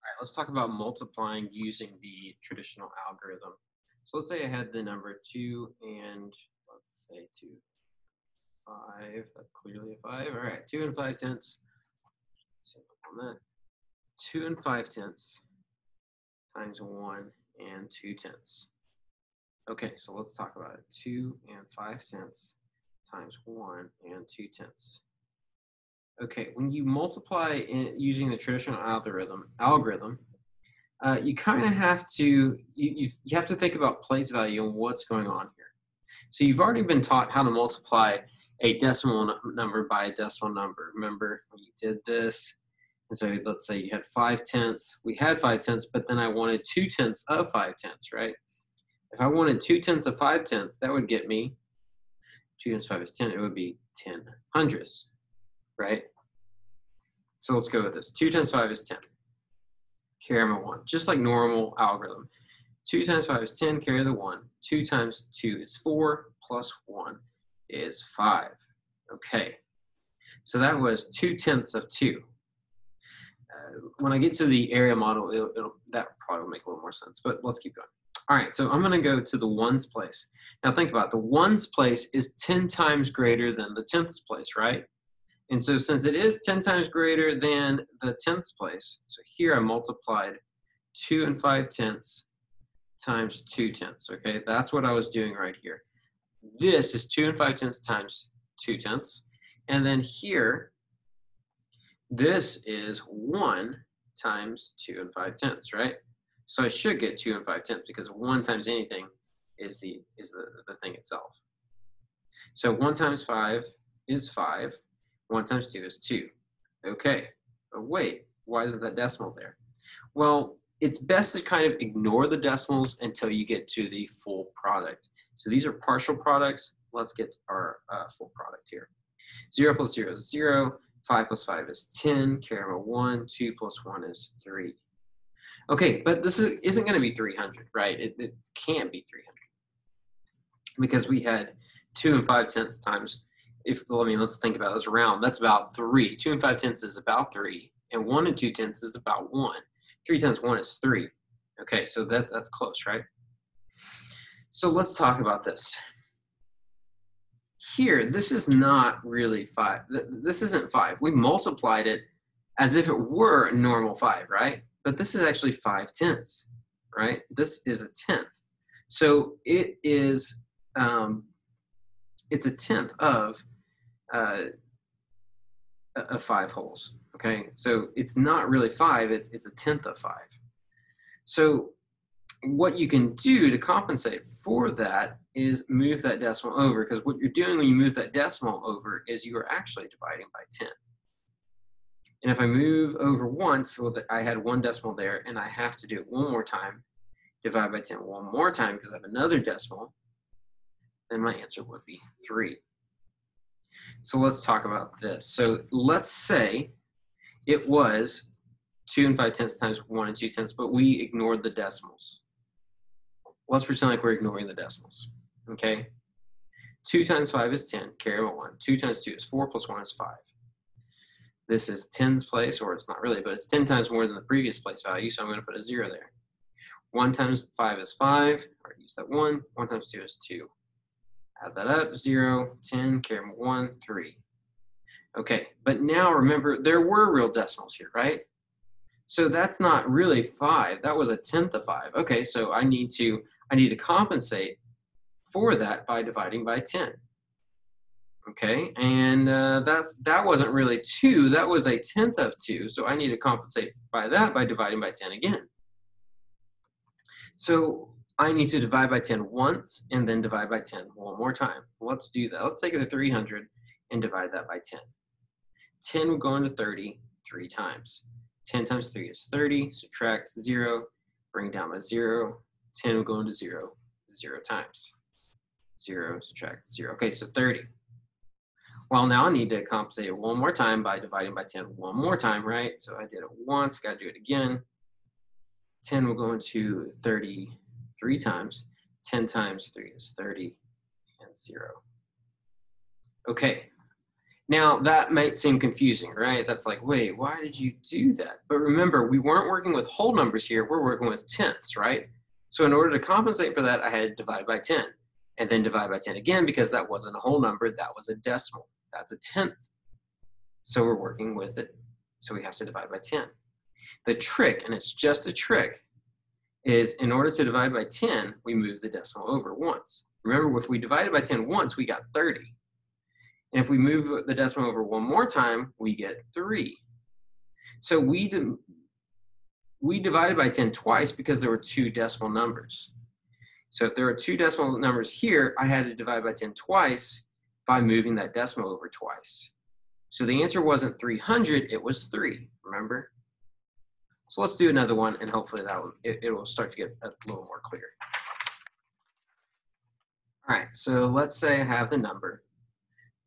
All right, let's talk about multiplying using the traditional algorithm. So let's say I had the number 2 and let's say 2, 5. That's clearly a 5. All right, 2 and 5 tenths. So on that, 2 and 5 tenths times 1 and 2 tenths. Okay, so let's talk about it. 2 and 5 tenths times 1 and 2 tenths. Okay, when you multiply using the traditional algorithm, you kind of have to you have to think about place value and what's going on here. So you've already been taught how to multiply a decimal number by a decimal number. Remember when you did this? And so let's say you had 5 tenths. We had 5 tenths, but then I wanted 2 tenths of 5 tenths, right? If I wanted 2 tenths of 5 tenths, that would get me 2 times 5 is 10. It would be 10 hundredths, right? So let's go with this. 2 times 5 is 10. Carry my 1, just like normal algorithm. 2 times 5 is 10, carry the 1. 2 times 2 is 4, plus 1 is 5. Okay, so that was 2 tenths of 2. When I get to the area model, that probably will make a little more sense, but let's keep going. All right, so I'm going to go to the ones place. Now think about it. The ones place is 10 times greater than the tenths place, right? And so since it is 10 times greater than the tenths place, so here I multiplied 2 and 5 tenths times 2 tenths, okay? That's what I was doing right here. This is 2 and 5 tenths times 2 tenths. And then here, this is 1 times 2 and 5 tenths, right? So I should get 2 and 5 tenths because 1 times anything is the thing itself. So 1 times 5 is 5. 1 times 2 is 2. Okay, but wait, why isn't that decimal there? Well, it's best to kind of ignore the decimals until you get to the full product. So these are partial products. Let's get our full product here. 0 plus 0 is 0. 5 plus 5 is 10. Carry over 1. 2 plus 1 is 3. Okay, but this isn't going to be 300, right? It can't be 300 because we had 2 and 5 tenths times, let's think about this round. That's about 3. 2 and 5 tenths is about 3. And 1 and 2 tenths is about 1. 3 times 1 is 3. Okay, so that's close, right? So let's talk about this. Here, this is not really 5. This isn't 5. We multiplied it as if it were a normal 5, right? But this is actually 5 tenths, right? This is a tenth. So it is, it's a tenth of 5 wholes, okay? So it's not really 5, it's a tenth of 5. So what you can do to compensate for that is move that decimal over, because what you're doing when you move that decimal over is you are actually dividing by 10. And if I move over once, well, I had 1 decimal there, and I have to do it one more time, divide by 10 one more time because I have another decimal, then my answer would be 3. So let's talk about this. So let's say it was 2 and 5 tenths times 1 and 2 tenths, but we ignored the decimals. Let's pretend like we're ignoring the decimals, okay? 2 times 5 is 10, carry 1. 2 times 2 is 4, plus 1 is 5. This is 10's place, or it's not really, but it's 10 times more than the previous place value, so I'm going to put a 0 there. 1 times 5 is 5, or use that 1. 1 times 2 is 2. Add that up, 0, 10, carry 1, 3. Okay, but now remember, there were real decimals here, right? So that's not really 5. That was a tenth of 5. Okay, so I need to compensate for that by dividing by 10. Okay, and that wasn't really 2. That was a tenth of 2. So I need to compensate by that by dividing by 10 again. So I need to divide by 10 once and then divide by 10 one more time. Let's do that. Let's take the 300 and divide that by 10. 10 will go into 30 3 times. 10 times 3 is 30. Subtract 0. Bring down by 0. 10 will go into 0 0 times. 0, subtract 0. Okay, so 30. Well, now I need to compensate it one more time by dividing by 10 one more time, right? So I did it once, got to do it again. 10 will go into 30 3 times. 10 times 3 is 30 and 0. Okay, Now, that might seem confusing, right? That's like, wait, why did you do that? But remember, we weren't working with whole numbers here. We're working with tenths, right? So in order to compensate for that, I had to divide by 10 and then divide by 10 again because that wasn't a whole number. That was a decimal. That's a tenth. So we're working with it. So we have to divide by 10. The trick, and it's just a trick, is in order to divide by 10, we move the decimal over once. Remember, if we divided by 10 once, we got 30. And if we move the decimal over one more time, we get 3. So we divided by 10 twice because there were 2 decimal numbers. So if there were 2 decimal numbers here, I had to divide by 10 twice by moving that decimal over twice. So the answer wasn't 300, it was 3, remember? So let's do another one, and hopefully that one, it will start to get a little more clear. All right, so let's say I have the number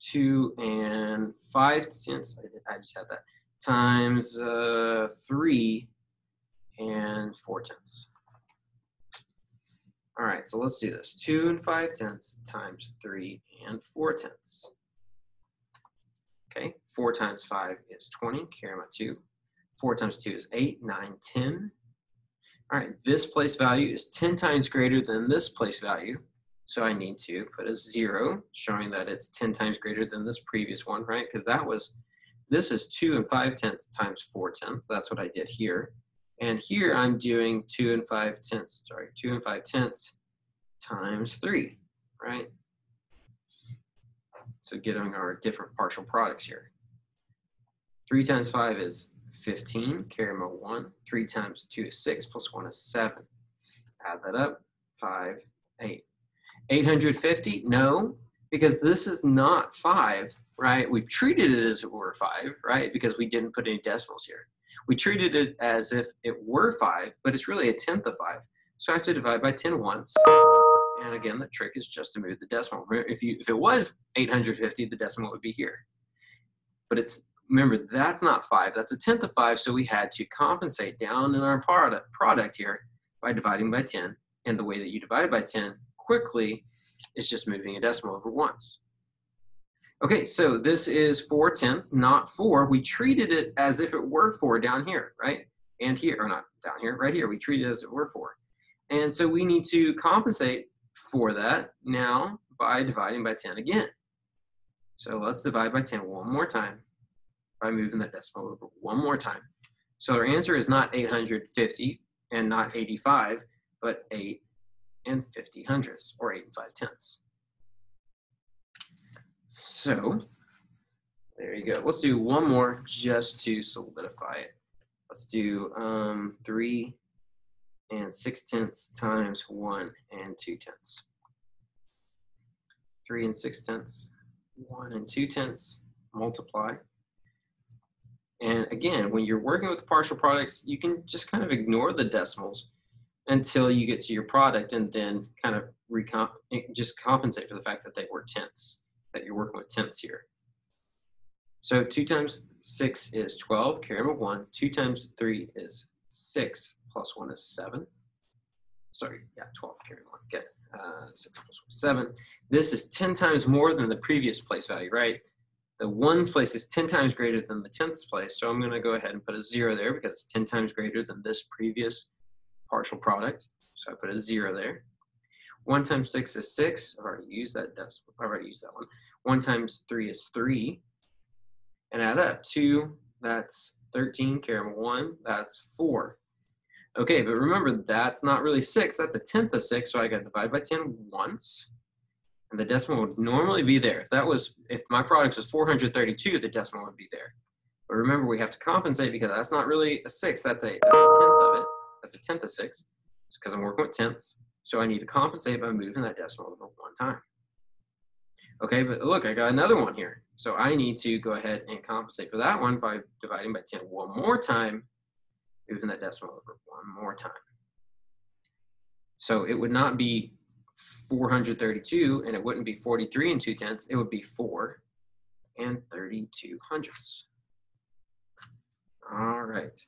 2 and 5 tenths, I just had that, times 3 and 4 tenths. All right, so let's do this. 2 and 5 tenths times 3 and 4 tenths. Okay, 4 times 5 is 20, carry my 2. 4 times 2 is 8, 9, 10. All right, this place value is 10 times greater than this place value. So I need to put a 0, showing that it's 10 times greater than this previous one, right? Because this is 2 and 5 tenths times 4 tenths. That's what I did here. And here I'm doing 2 and 5 tenths times 3, right? So getting our different partial products here. 3 times 5 is 15, carry my 1. 3 times 2 is 6, plus 1 is 7. Add that up, 5, 8. 850? No, because this is not 5, right? We've treated it as if it were 5, right? Because we didn't put any decimals here. We treated it as if it were 5, but it's really a tenth of 5. So I have to divide by 10 once. And again, the trick is just to move the decimal. If it was 850, the decimal would be here. But remember, that's not 5. That's a tenth of 5, so we had to compensate down in our product here by dividing by 10. And the way that you divide by 10 quickly is just moving a decimal over once. Okay, so this is 4 tenths, not 4. We treated it as if it were 4 down here, right? And here, or not down here, right here. We treated it as if it were 4. And so we need to compensate for that now by dividing by 10 again. So let's divide by 10 one more time by moving that decimal over one more time. So our answer is not 850 and not 85, but 8 and 50 hundredths, or 8 and 5 tenths. So there you go. Let's do one more just to solidify it. Let's do 3 and 6 tenths times 1 and 2 tenths. 3 and 6 tenths, 1 and 2 tenths, multiply. And again, when you're working with partial products, you can just kind of ignore the decimals until you get to your product, and then kind of just compensate for the fact that they were tenths, that you're working with tenths here. So 2 times 6 is 12, carry my 1. 2 times 3 is 6, plus 1 is 7. Sorry, yeah, 12, carry 1, good. 6 plus 1 is 7. This is 10 times more than the previous place value, right? The ones place is 10 times greater than the tenths place, so I'm going to go ahead and put a 0 there because it's 10 times greater than this previous partial product. So I put a 0 there. 1 times 6 is 6. I've already used that decimal. I've already used that one. 1 times 3 is 3. And add that up. 2, that's 13. Carry 1, that's 4. Okay, but remember, that's not really 6. That's a tenth of 6, so I got to divide by 10 once. And the decimal would normally be there. If my product was 432, the decimal would be there. But remember, we have to compensate because that's not really a 6. That's a tenth of it. That's a tenth of 6. It's because I'm working with tenths. So I need to compensate by moving that decimal over one time. Okay, but look, I got another one here. So I need to go ahead and compensate for that one by dividing by 10 one more time, moving that decimal over one more time. So it would not be 432, and it wouldn't be 43 and 2 tenths. It would be 4 and 32 hundredths. All right.